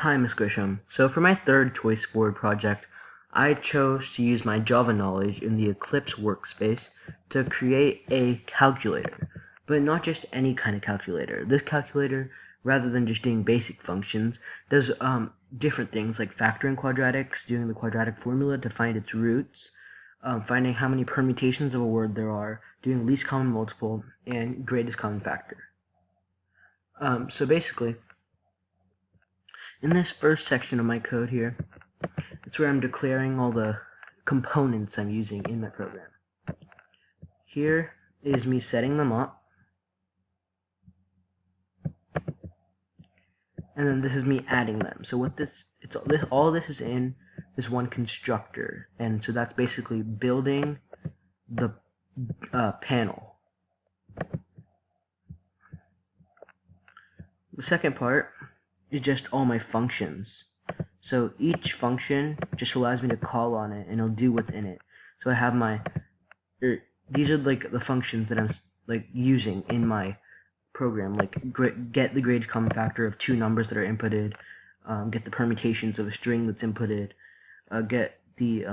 Hi, Ms. Grisham. So for my third choice board project, I chose to use my Java knowledge in the Eclipse workspace to create a calculator, but not just any kind of calculator. This calculator, rather than just doing basic functions, does different things like factoring quadratics, doing the quadratic formula to find its roots, finding how many permutations of a word there are, doing least common multiple, and greatest common factor. So basically, in this first section of my code here, it's where I'm declaring all the components I'm using in my program. Here is me setting them up, and then this is me adding them. So what all this is in this one constructor, and so that's basically building the panel. The second part is just all my functions. So each function just allows me to call on it, and it'll do what's in it. So I have these are like the functions that I'm using in my program, like get the greatest common factor of two numbers that are inputted, get the permutations of a string that's inputted, get the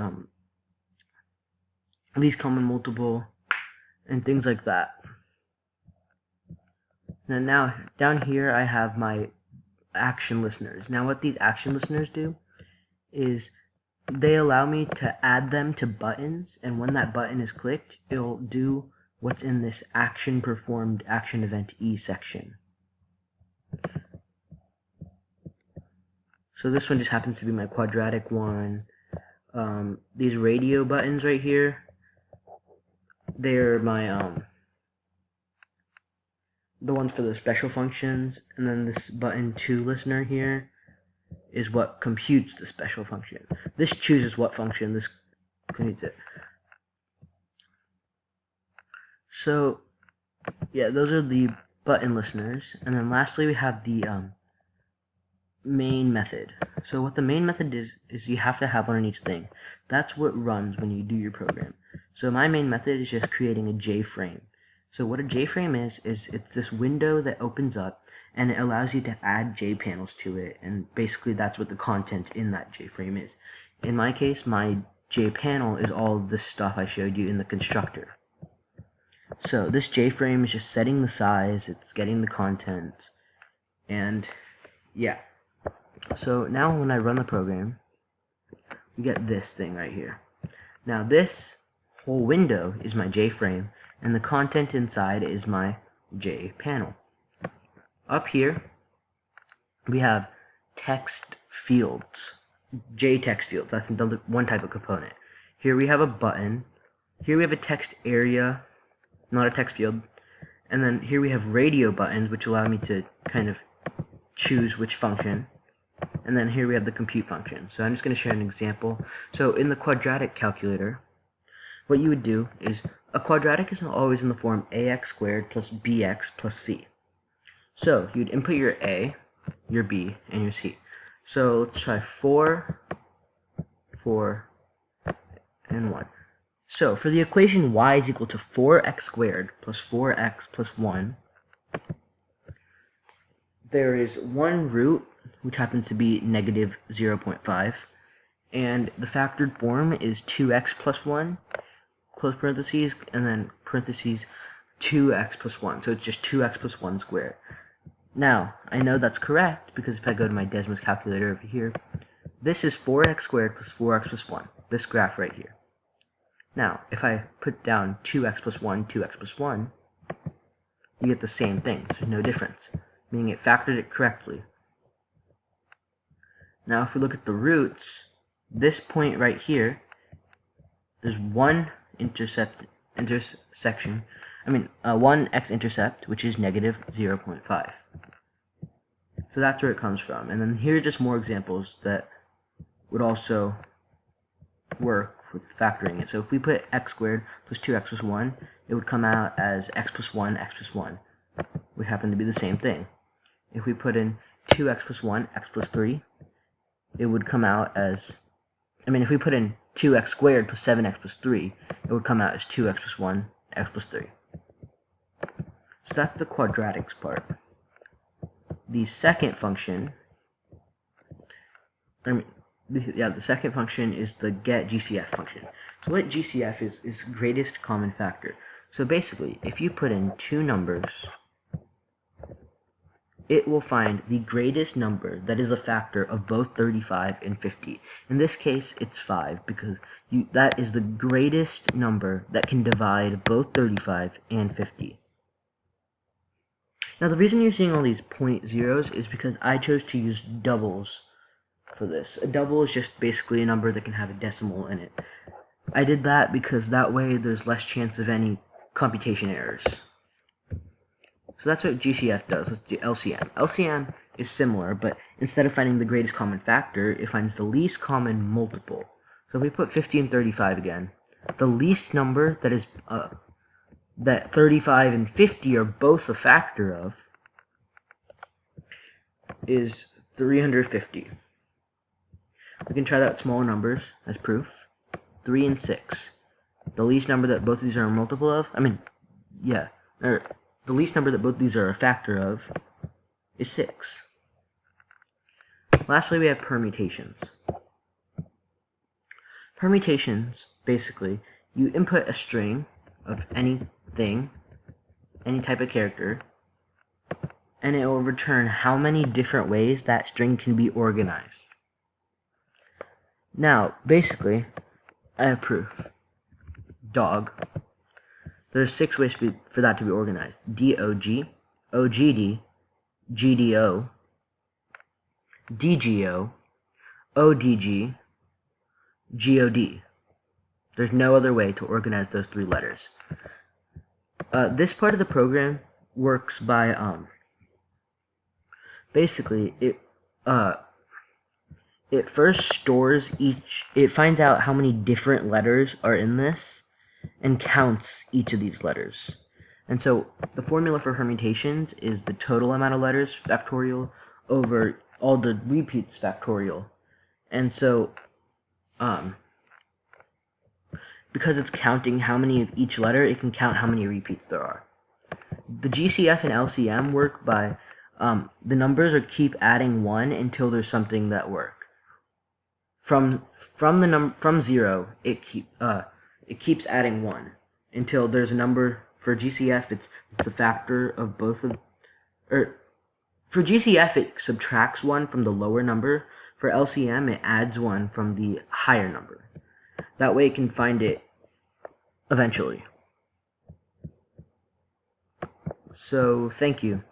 least common multiple, and things like that. And now down here I have my action listeners. Now what these action listeners do is they allow me to add them to buttons, and when that button is clicked, it'll do what's in this action performed action event E section. So this one just happens to be my quadratic one. These radio buttons right here, they're my the ones for the special functions, and then this button 2 listener here is what computes the special function. This chooses what function this computes it. So yeah, those are the button listeners, and then lastly we have the main method. So what the main method is you have to have one on each thing. That's what runs when you do your program. So my main method is just creating a JFrame. So what a JFrame is it's this window that opens up, and it allows you to add JPanels to it, and basically that's what the content in that JFrame is. In my case, my JPanel is all of this stuff I showed you in the constructor. So this JFrame is just setting the size, it's getting the content, and yeah. So now when I run the program, we get this thing right here. Now this whole window is my JFrame, and the content inside is my JPanel. Up here, we have text fields, JText fields. That's another one type of component. Here we have a button. Here we have a text area, not a text field. And then here we have radio buttons, which allow me to kind of choose which function. And then here we have the compute function. So I'm just going to share an example. So in the quadratic calculator, what you would do is a quadratic is always in the form ax squared plus bx plus c. So you'd input your a, your b, and your c. So let's try 4, 4, and 1. So for the equation y is equal to 4x squared plus 4x plus 1, there is one root, which happens to be negative 0.5, and the factored form is 2x plus 1, close parentheses, and then parentheses 2x plus 1, so it's just 2x plus 1 squared. Now, I know that's correct because if I go to my Desmos calculator over here, this is 4x squared plus 4x plus 1, this graph right here. Now, if I put down 2x plus 1, 2x plus 1, you get the same thing, so there's no difference, meaning it factored it correctly. Now, if we look at the roots, this point right here, there's one one x-intercept, which is negative 0.5. So that's where it comes from. And then here are just more examples that would also work with factoring it. So if we put x squared plus 2x plus 1, it would come out as x plus 1, x plus 1. Would happen to be the same thing. If we put in 2x plus 1, x plus 3, it would come out as, if we put in 2x squared plus 7x plus 3, it would come out as 2x plus 1, x plus 3. So that's the quadratics part. The second function The second function is the get GCF function. So what GCF is greatest common factor. So basically, if you put in two numbers, it will find the greatest number that is a factor of both 35 and 50. In this case, it's 5, because that is the greatest number that can divide both 35 and 50. Now, the reason you're seeing all these point zeros is because I chose to use doubles for this. A double is just basically a number that can have a decimal in it. I did that because that way there's less chance of any computation errors. So that's what GCF does. Let's do LCM. LCM is similar, but instead of finding the greatest common factor, it finds the least common multiple. So if we put 50 and 35 again, the least number that is that 35 and 50 are both a factor of is 350. We can try that with smaller numbers as proof. 3 and 6. The least number that both of these are a multiple of, the least number that both of these are a factor of is 6. Lastly, we have permutations. Permutations, basically, you input a string of anything, any type of character, and it will return how many different ways that string can be organized. Now, basically, I have proof. Dog. There's 6 ways for that to be organized. DOG, OGD, GDO, DGO, ODG, GOD. There's no other way to organize those 3 letters. This part of the program works by, basically, it first stores it finds out how many different letters are in this, and counts each of these letters. And so the formula for permutations is the total amount of letters factorial over all the repeats factorial. And so because it's counting how many of each letter, it can count how many repeats there are. The GCF and LCM work by the numbers keep adding 1 until there's something that work. From 0, it keeps adding 1 until there's a number. For GCF, it's the factor of both of, for GCF it subtracts 1 from the lower number. For LCM, it adds 1 from the higher number. That way it can find it eventually. So, thank you.